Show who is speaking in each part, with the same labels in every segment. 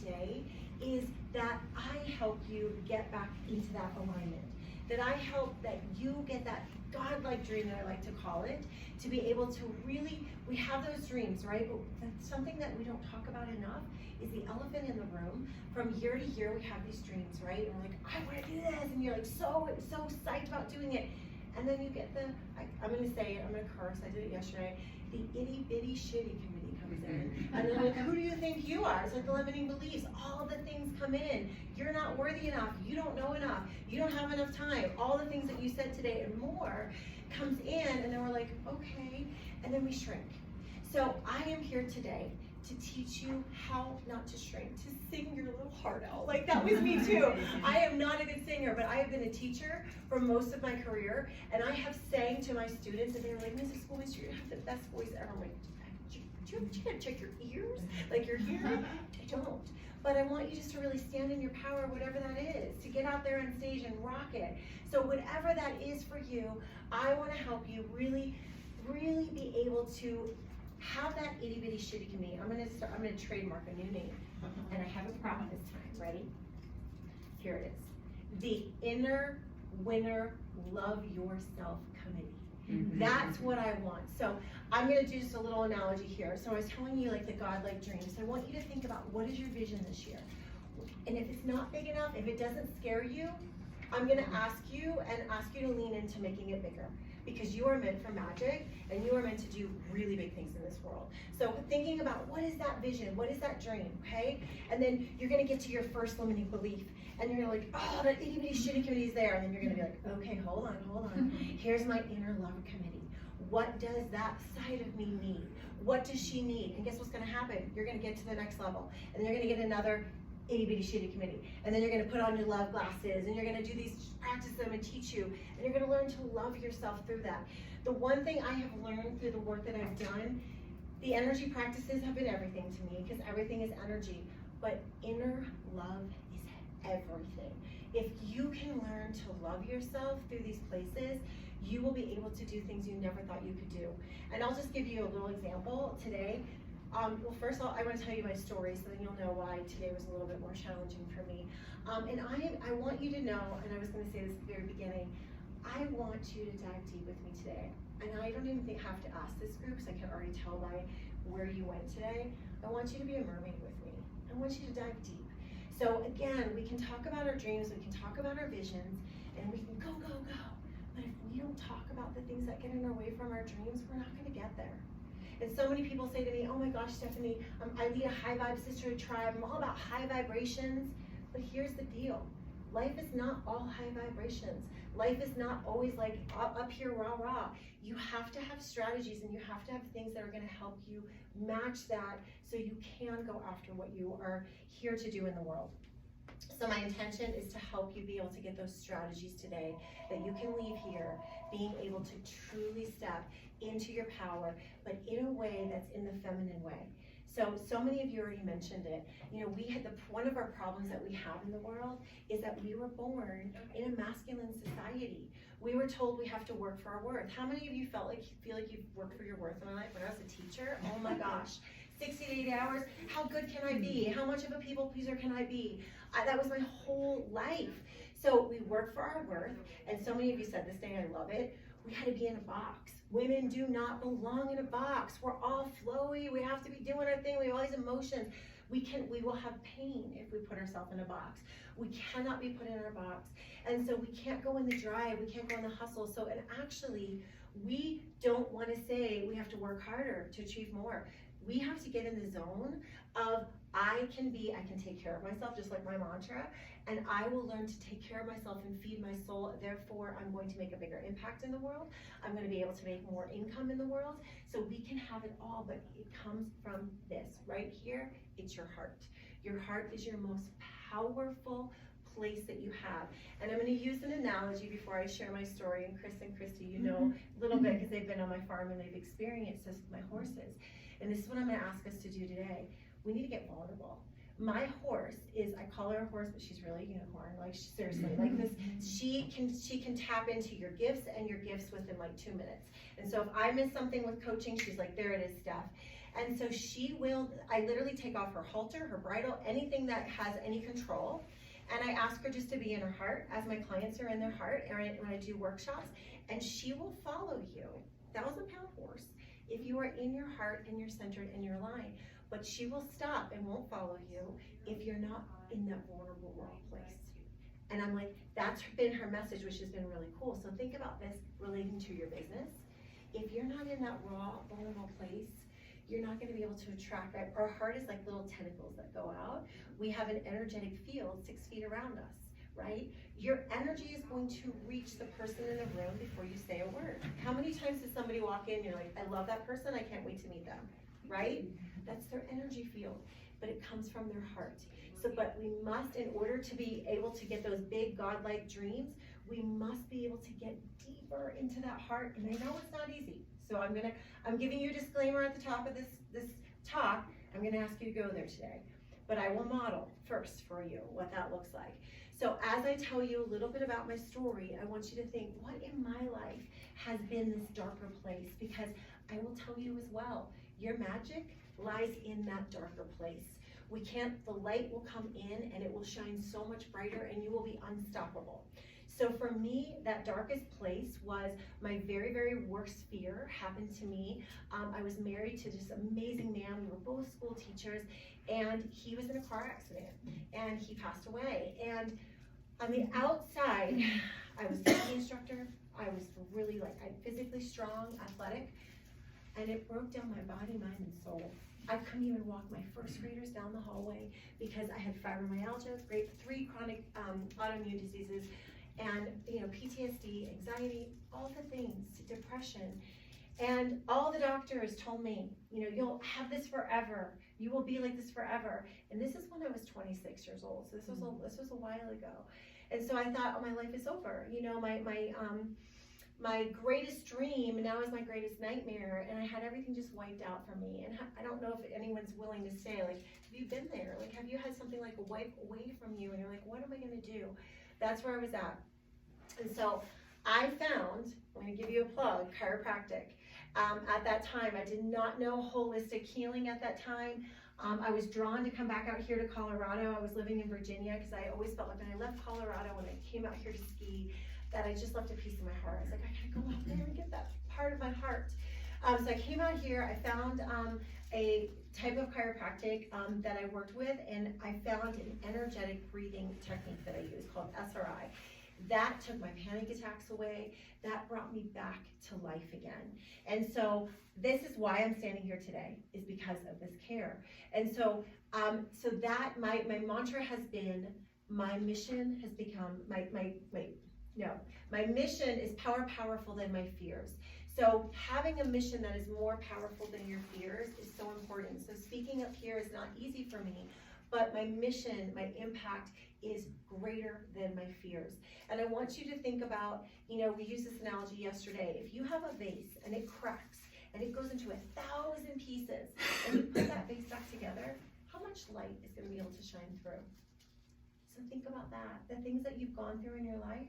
Speaker 1: today is that I help you get back into that alignment. That I help that you get that godlike dream, that I like to call it, to be able to really, we have those dreams, right? But something that we don't talk about enough is the elephant in the room. From year to year, we have these dreams, right? And we're like, I want to do this, and you're like so psyched about doing it. And then you get I'm going to say it, I'm going to curse, I did it yesterday, the itty bitty shitty committee comes in. And they're like, who do you think you are? It's like the limiting beliefs. All the things come in. You're not worthy enough. You don't know enough. You don't have enough time. All the things that you said today and more comes in, and then we're like, okay. And then we shrink. So I am here today to teach you how not to shrink, to sing your little heart out. Like, that was me too. I am not a good singer, but I have been a teacher for most of my career, and I have sang to my students, and they were like, Mrs. Schoolmaster, you have the best voice ever. I'm like, do you gotta check your ears? Like, you're hearing? I don't. But I want you just to really stand in your power, whatever that is, to get out there on stage and rock it. So whatever that is for you, I want to help you really, really be able to have that itty bitty shitty committee. I'm gonna trademark a new name, and I have a prop this time. Ready? Here it is. The Inner Winner Love Yourself Committee. Mm-hmm. That's what I want. So I'm gonna do just a little analogy here. So I was telling you like the godlike dreams. I want you to think about what is your vision this year. And if it's not big enough, if it doesn't scare you, I'm gonna ask you to lean into making it bigger. Because you are meant for magic, and you are meant to do really big things in this world. So thinking about what is that vision, what is that dream, okay? And then you're gonna get to your first limiting belief, and you're like, oh, that itty bitty shitty committee is there, and then you're gonna be like, okay, hold on. Here's my inner love committee. What does that side of me need? What does she need? And guess what's gonna happen? You're gonna get to the next level, and then you're gonna get another itty bitty shitty committee. And then you're gonna put on your love glasses, and you're gonna do these, practice them and teach you, and you're gonna learn to love yourself through that. The one thing I have learned through the work that I've done, the energy practices have been everything to me, because everything is energy, but inner love is everything. If you can learn to love yourself through these places, you will be able to do things you never thought you could do. And I'll just give you a little example today. Well, first of all, I want to tell you my story so then you'll know why today was a little bit more challenging for me. And I want you to know, and I was going to say this at the very beginning, I want you to dive deep with me today. And I don't even have to ask this group, because I can already tell by where you went today. I want you to be a mermaid with me. I want you to dive deep. So again, we can talk about our dreams, we can talk about our visions, and we can go. But if we don't talk about the things that get in our way from our dreams, we're not going to get there. And so many people say to me, oh my gosh, Stephanie, I lead a high vibe sisterhood tribe. I'm all about high vibrations. But here's the deal. Life is not all high vibrations. Life is not always like up here, rah. You have to have strategies, and you have to have things that are going to help you match that so you can go after what you are here to do in the world. So my intention is to help you be able to get those strategies today, that you can leave here being able to truly step into your power, but in a way that's in the feminine way. So many of you already mentioned it. You know, one of our problems that we have in the world is that we were born in a masculine society. We were told we have to work for our worth. How many of you feel like you've worked for your worth in my life? When I was a teacher, oh my gosh, 60 to 80 hours, how good can I be? How much of a people pleaser can I be? That was my whole life. So we work for our worth, and so many of you said this day, and I love it, we had to be in a box. Women do not belong in a box. We're all flowy, we have to be doing our thing, we have all these emotions. We will have pain if we put ourselves in a box. We cannot be put in our box. And so we can't go in the drive, we can't go in the hustle. So, and actually, we don't want to say we have to work harder to achieve more. We have to get in the zone of I can take care of myself, just like my mantra, and I will learn to take care of myself and feed my soul. Therefore, I'm going to make a bigger impact in the world. I'm going to be able to make more income in the world. So we can have it all, but it comes from this right here. It's your heart. Your heart is your most powerful place that you have. And I'm going to use an analogy before I share my story. And Chris and Christy, you know a little bit because they've been on my farm and they've experienced this with my horses. And this is what I'm going to ask us to do today. We need to get vulnerable. My horse I call her a horse, but she's really a unicorn. Like, seriously, like this, she can tap into your gifts and your gifts within like 2 minutes. And so if I miss something with coaching, she's like, there it is, Steph. And so I literally take off her halter, her bridle, anything that has any control. And I ask her just to be in her heart as my clients are in their heart or when I do workshops, and she will follow you, 1,000-pound horse, if you are in your heart and you're centered and you're aligned. But she will stop and won't follow you if you're not in that vulnerable raw place. And I'm like, that's been her message, which has been really cool. So think about this relating to your business. If you're not in that raw, vulnerable place, you're not going to be able to attract, right? Our heart is like little tentacles that go out. We have an energetic field 6 feet around us, right? Your energy is going to reach the person in the room before you say a word. How many times does somebody walk in, you're like, I love that person, I can't wait to meet them, right? That's their energy field, but it comes from their heart. So, but we must, in order to be able to get those big godlike dreams, we must be able to get deeper into that heart. And I know it's not easy. So I'm giving you a disclaimer at the top of this talk. I'm gonna ask you to go there today. But I will model first for you what that looks like. So as I tell you a little bit about my story, I want you to think, what in my life has been this darker place? Because I will tell you as well, your magic lies in that darker place. The light will come in and it will shine so much brighter and you will be unstoppable. So for me, that darkest place was my very, very worst fear happened to me. I was married to this amazing man. We were both school teachers, and he was in a car accident and he passed away. And on the outside, I was a ski instructor. I was really I'm physically strong, athletic, and it broke down my body, mind, and soul. I couldn't even walk my first graders down the hallway because I had fibromyalgia, 3 chronic autoimmune diseases, and PTSD, anxiety, all the things, depression. And all the doctors told me, you'll have this forever. You will be like this forever. And this is when I was 26 years old. So this was a while ago. And so I thought, oh, my life is over. My greatest dream now is my greatest nightmare, and I had everything just wiped out from me. And I don't know if anyone's willing to say, have you been there? Have you had something wiped away from you? And you're like, what am I going to do? That's where I was at. And so I found, I'm going to give you a plug, chiropractic. At that time, I did not know holistic healing at that time. I was drawn to come back out here to Colorado. I was living in Virginia because I always felt like when I left Colorado, when I came out here to ski, that I just left a piece of my heart. I was like, I gotta go out there and get that part of my heart. So I came out here, I found a type of chiropractic that I worked with, and I found an energetic breathing technique that I use called SRI. That took my panic attacks away. That brought me back to life again. And so this is why I'm standing here today, is because of this care. And so that my mantra has been, my mission has become, my mission is powerful than my fears. So having a mission that is more powerful than your fears is so important. So speaking up here is not easy for me, but my mission, my impact is greater than my fears. And I want you to think about, we used this analogy yesterday. If you have a vase and it cracks and it goes into 1,000 pieces and you put that vase back together, how much light is going to be able to shine through? So think about that. The things that you've gone through in your life,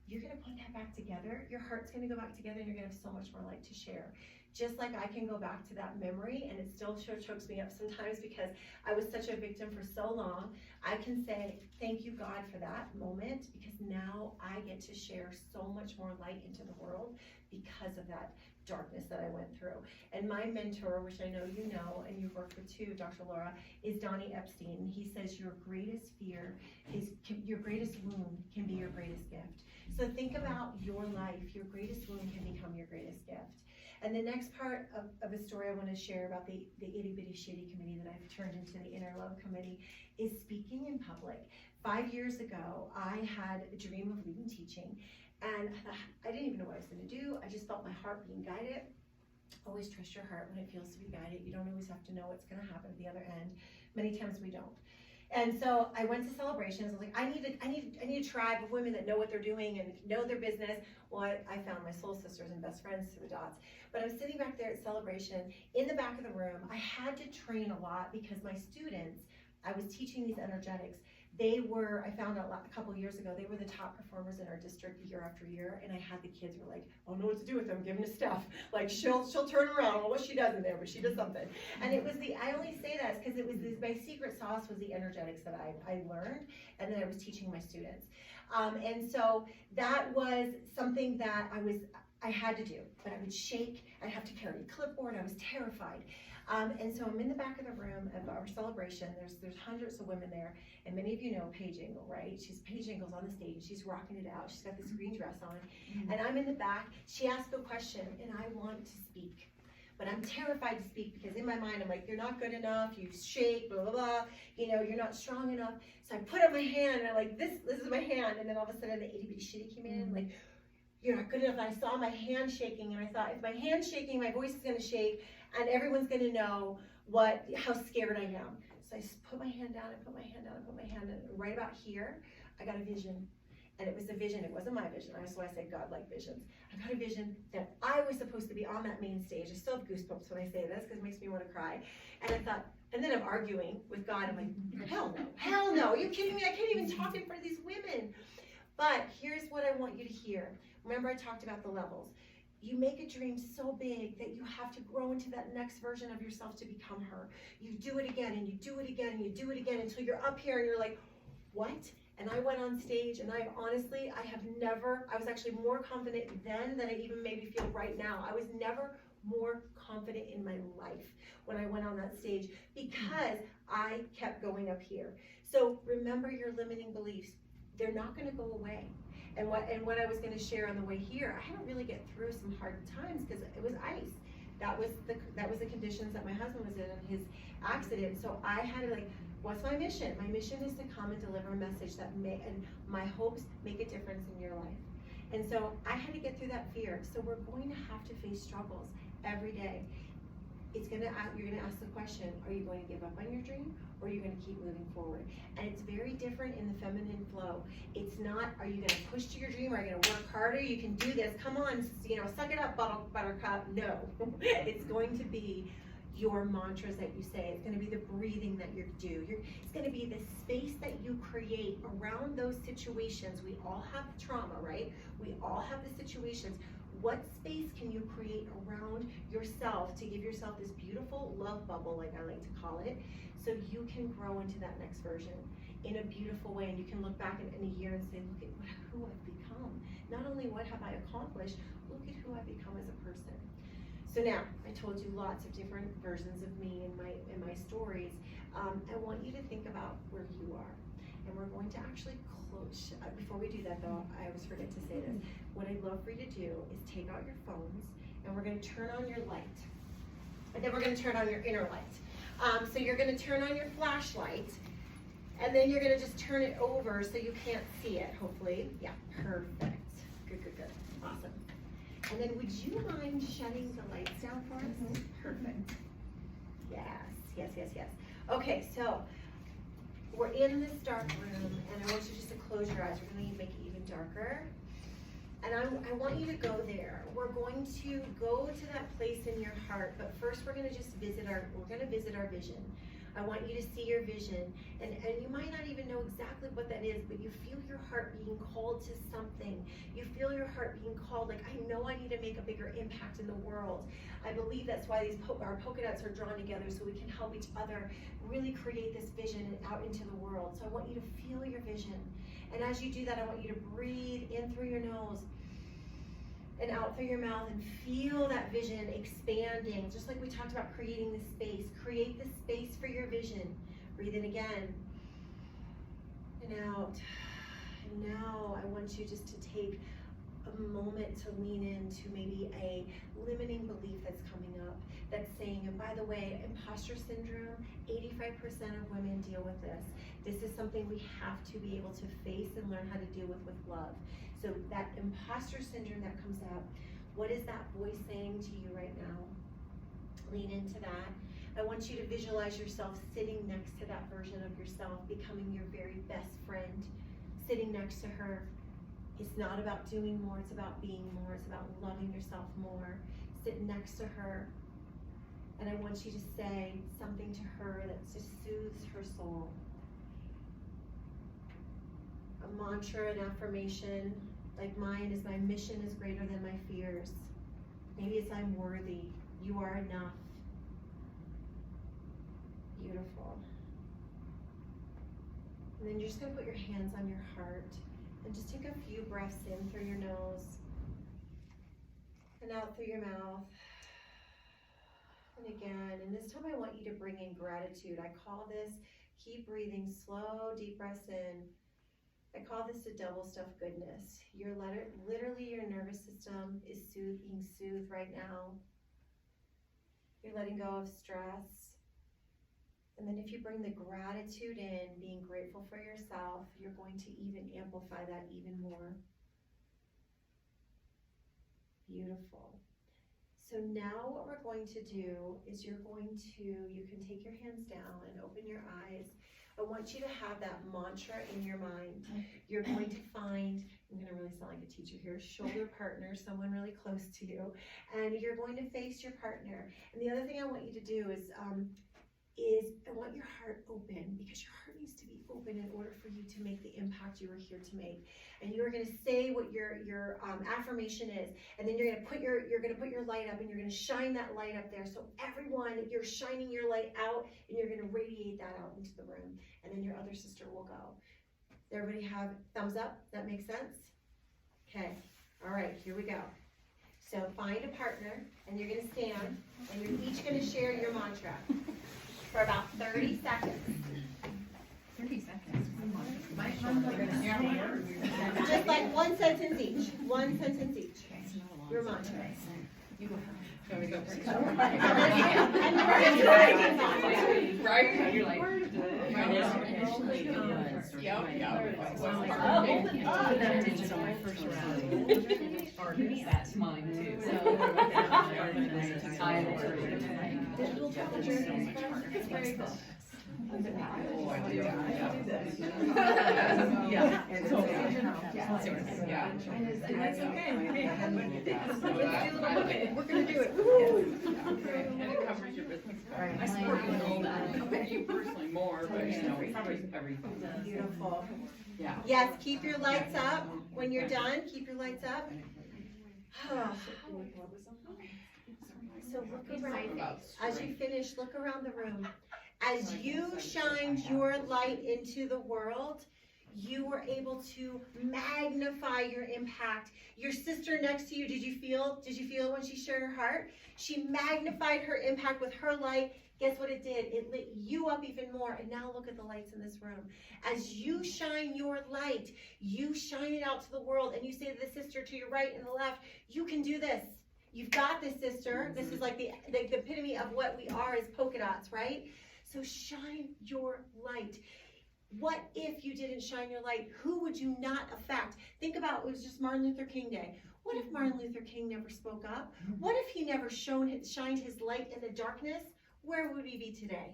Speaker 1: you're going to put that back together. Your heart's going to go back together and you're going to have so much more light to share. Just like I can go back to that memory, and it still chokes me up sometimes because I was such a victim for so long. I can say, thank you, God, for that moment, because now I get to share so much more light into the world because of that darkness that I went through. And my mentor, which I know you know, and you've worked with too, Dr. Laura, is Donnie Epstein. He says your greatest fear is, your greatest wound can be your greatest gift. So think about your life. Your greatest wound can become your greatest gift. And the next part of a story I want to share about the itty bitty shitty committee that I've turned into the inner love committee is speaking in public. 5 years ago, I had a dream of leading teaching, and I didn't even know what I was going to do. I just felt my heart being guided. Always trust your heart when it feels to be guided. You don't always have to know what's going to happen at the other end. Many times we don't. And so I went to celebrations. I was like, I need a tribe of women that know what they're doing and know their business. Well, I found my soul sisters and best friends through the dots. But I was sitting back there at celebration in the back of the room. I had to train a lot because my students, I was teaching these energetics. They were, I found out a couple of years ago, they were the top performers in our district year after year, and I had the kids were like, I don't know what to do with them, give them to Steph. Like, she'll turn around, I don't know what she does in there, but she does something. And it was I only say that because it was my secret sauce was the energetics that I learned, and then I was teaching my students. And so that was something that I had to do, but I would shake, I'd have to carry a clipboard, I was terrified. And so I'm in the back of the room of our celebration. There's hundreds of women there, and many of you know Paige Ingle, right? Paige Ingle's on the stage, she's rocking it out. She's got this green dress on, and I'm in the back. She asked a question, and I want to speak, but I'm terrified to speak because in my mind I'm like, you're not good enough. You shake, blah blah blah. You know, you're not strong enough. So I put up my hand, and I'm like, this is my hand, and then all of a sudden the itty bitty shitty came in, like, you're not good enough. And I saw my hand shaking, and I thought, if my hand's shaking, my voice is gonna shake, and everyone's gonna know how scared I am. So I put my hand down, I put my hand down, I put my hand down, and right about here, I got a vision. And it was a vision, it wasn't my vision. That's why I say God-like visions. I got a vision that I was supposed to be on that main stage. I still have goosebumps when I say this, because it makes me want to cry. And I thought, and then I'm arguing with God. I'm like, hell no, are you kidding me? I can't even talk in front of these women. But here's what I want you to hear. Remember I talked about the levels. You make a dream so big that you have to grow into that next version of yourself to become her. You do it again, and you do it again, and you do it again until you're up here and you're like, what? And I went on stage, and I was actually more confident then than I even maybe feel right now. I was never more confident in my life when I went on that stage because I kept going up here. So remember your limiting beliefs. They're not gonna go away. And what I was gonna share on the way here, I had to really get through some hard times because it was ice. That was the conditions that my husband was in his accident. So I had to what's my mission? My mission is to come and deliver a message and my hopes make a difference in your life. And so I had to get through that fear. So we're going to have to face struggles every day. You're gonna ask the question, are you going to give up on your dream, or are you going to keep moving forward? And it's very different in the feminine flow. It's not, are you going to push to your dream, are you going to work harder, you can do this, come on, suck it up, buttercup. No, it's going to be your mantras that you say. It's going to be the breathing that you do. It's going to be the space that you create around those situations. We all have the trauma, right? We all have the situations. What space can you create around yourself to give yourself this beautiful love bubble, like I like to call it, so you can grow into that next version in a beautiful way, and you can look back in a year and say, look at who I've become. Not only what have I accomplished, look at who I've become as a person. So now, I told you lots of different versions of me in my stories. I want you to think about where you are. And we're going to actually close. Before we do that though, I always forget to say this. What I'd love for you to do is take out your phones, and we're going to turn on your light. And then we're going to turn on your inner light. So you're going to turn on your flashlight, and then you're going to just turn it over so you can't see it, hopefully. Yeah, perfect. Good. Awesome. And then would you mind shutting the lights down for us? Perfect. Yes. Okay, so we're in this dark room, and I want you just to close your eyes. We're going to make it even darker. And I want you to go there. We're going to go to that place in your heart, but first we're going to just visit our vision. I want you to see your vision, and you might not even know exactly what that is, but you feel your heart being called to something. You feel your heart being called, like, I know I need to make a bigger impact in the world. I believe that's why our polka dots are drawn together, so we can help each other really create this vision out into the world. So I want you to feel your vision. And as you do that, I want you to breathe in through your nose and out through your mouth, and feel that vision expanding, just like we talked about creating the space. Create the space for your vision. Breathe in again and out. And now I want you just to take a moment to lean into maybe a limiting belief that's coming up, that's saying, and by the way, imposter syndrome, 85% of women deal with this. This is something we have to be able to face and learn how to deal with love. So that imposter syndrome that comes up, what is that voice saying to you right now? Lean into that. I want you to visualize yourself sitting next to that version of yourself, becoming your very best friend, sitting next to her. It's not about doing more, it's about being more, it's about loving yourself more. Sit next to her, and I want you to say something to her that just soothes her soul. a mantra, an affirmation, like mine is my mission is greater than my fears. Maybe it's I'm worthy. You are enough. Beautiful. And then you're just going to put your hands on your heart and just take a few breaths in through your nose and out through your mouth. And again, and this time I want you to bring in gratitude. I call this, keep breathing, slow, deep breaths in. I call this a double stuff goodness. Literally your nervous system is being soothed right now. You're letting go of stress. And then if you bring the gratitude in, being grateful for yourself, you're going to even amplify that even more. Beautiful. So now what we're going to do is you can take your hands down and open your eyes. I want you to have that mantra in your mind. You're going to find, I'm going to really sound like a teacher here, shoulder partner, someone really close to you. And you're going to face your partner. And the other thing I want you to do is I want your heart open, because your heart needs to be open in order for you to make the impact you are here to make. And you're going to say what your affirmation is, and then you're going to put your light up, and you're going to shine that light up there. So everyone, you're shining your light out, and you're going to radiate that out into the room. And then your other sister will go. Does everybody have thumbs up? That makes sense? Okay. All right. Here we go. So find a partner, and you're going to stand, and you're each going to share your mantra for about 30 seconds.
Speaker 2: 30 seconds.
Speaker 1: Just like one sentence each. One sentence each. Your mantra.
Speaker 2: Can we go first?
Speaker 1: Right?
Speaker 2: You're like, that's mine too. It's very cool. Yeah. It's okay. We're gonna do it.
Speaker 3: And it covers your business. I support you in all that. You personally more, but it covers everything.
Speaker 1: Beautiful.
Speaker 3: Yeah.
Speaker 1: Yes, keep your lights up. When you're done, keep your lights up. So look around. As you finish, look around the room. As you shine your light into the world, you were able to magnify your impact. Your sister next to you, did you feel it when she shared her heart? She magnified her impact with her light. Guess what it did? It lit you up even more. And now look at the lights in this room. As you shine your light, you shine it out to the world, and you say to the sister to your right and the left, you can do this. You've got this, sister. This is like the epitome of what we are as polka dots, right? So shine your light. What if you didn't shine your light? Who would you not affect? Think about, it was just Martin Luther King Day. What if Martin Luther King never spoke up? What if he never shined his light in the darkness? Where would we be today?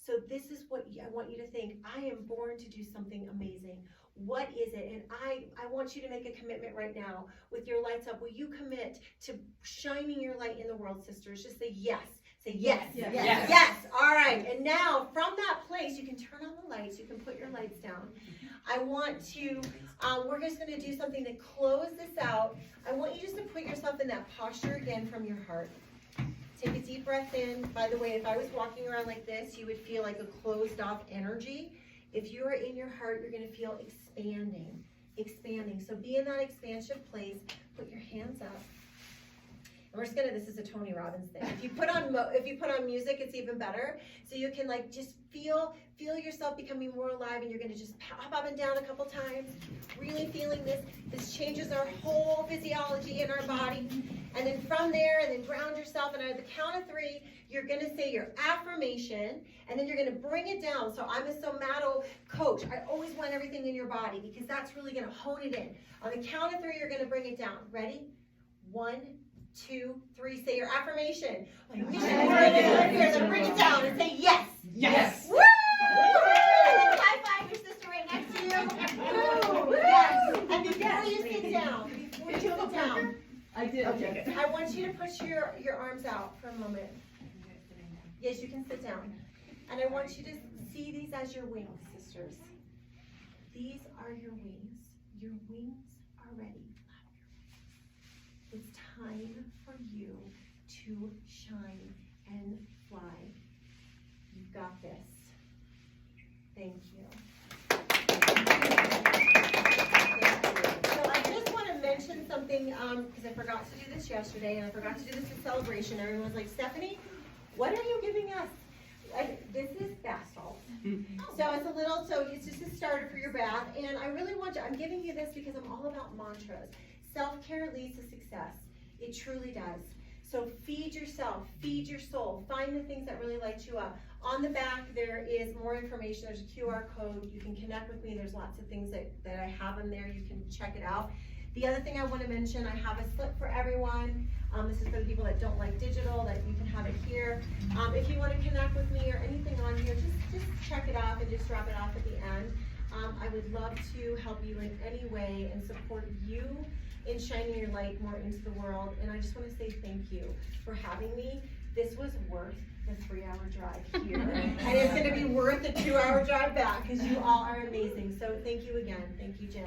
Speaker 1: So this is what I want you to think. I am born to do something amazing. What is it? And I want you to make a commitment right now with your lights up. Will you commit to shining your light in the world, sisters? Just say yes. Say yes.
Speaker 2: Yes.
Speaker 1: Yes. Yes. All right. And now from that place, you can turn on the lights. You can put your lights down. I want to, we're just going to do something to close this out. I want you just to put yourself in that posture again from your heart. Take a deep breath in. By the way, if I was walking around like this, you would feel like a closed off energy. If you are in your heart, you're going to feel expanding. So be in that expansion place. Put your hands up. And we're just gonna, this is a Tony Robbins thing. If you put on music, it's even better. So you can like just feel yourself becoming more alive, and you're gonna just hop up and down a couple times, really feeling this. This changes our whole physiology in our body. And then from there, and then ground yourself, and at the count of 3, you're gonna say your affirmation, and then you're gonna bring it down. So I'm a somato coach. I always want everything in your body, because that's really gonna hone it in. On the count of 3, you're gonna bring it down. Ready? 1, 2, 3. Say your affirmation. Then bring it down and say yes.
Speaker 3: Yes.
Speaker 1: Woo! High five your sister right next to you. Woo! Yes. And before you sit down,
Speaker 2: I did. Okay.
Speaker 1: I want you to put your arms out for a moment. Yes, you can sit down. And I want you to see these as your wings, sisters. These are your wings. Your wings are ready. It's time for you to shine and fly. You've got this. Thank you. So I just want to mention something, because I forgot to do this yesterday, and I forgot to do this in celebration. Everyone was like, Stephanie, what are you giving us? This is bath salt. So it's just a starter for your bath, and I really want you, I'm giving you this because I'm all about mantras. Self-care leads to success. It truly does. So feed yourself, feed your soul, find the things that really light you up. On the back, there is more information. There's a QR code. You can connect with me. There's lots of things that I have in there. You can check it out. The other thing I want to mention, I have a slip for everyone. This is for the people that don't like digital, that you can have it here. If you want to connect with me or anything on here, just check it off and just drop it off at the end. I would love to help you in any way and support you in shining your light more into the world. And I just want to say thank you for having me. This was worth the 3-hour drive here. And it's going to be worth the 2-hour drive back because you all are amazing. So thank you again. Thank you, Jen.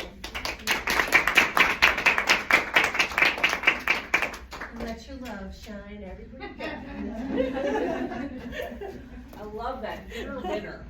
Speaker 1: Let your love shine everywhere you go.
Speaker 3: I love that. You're a winner.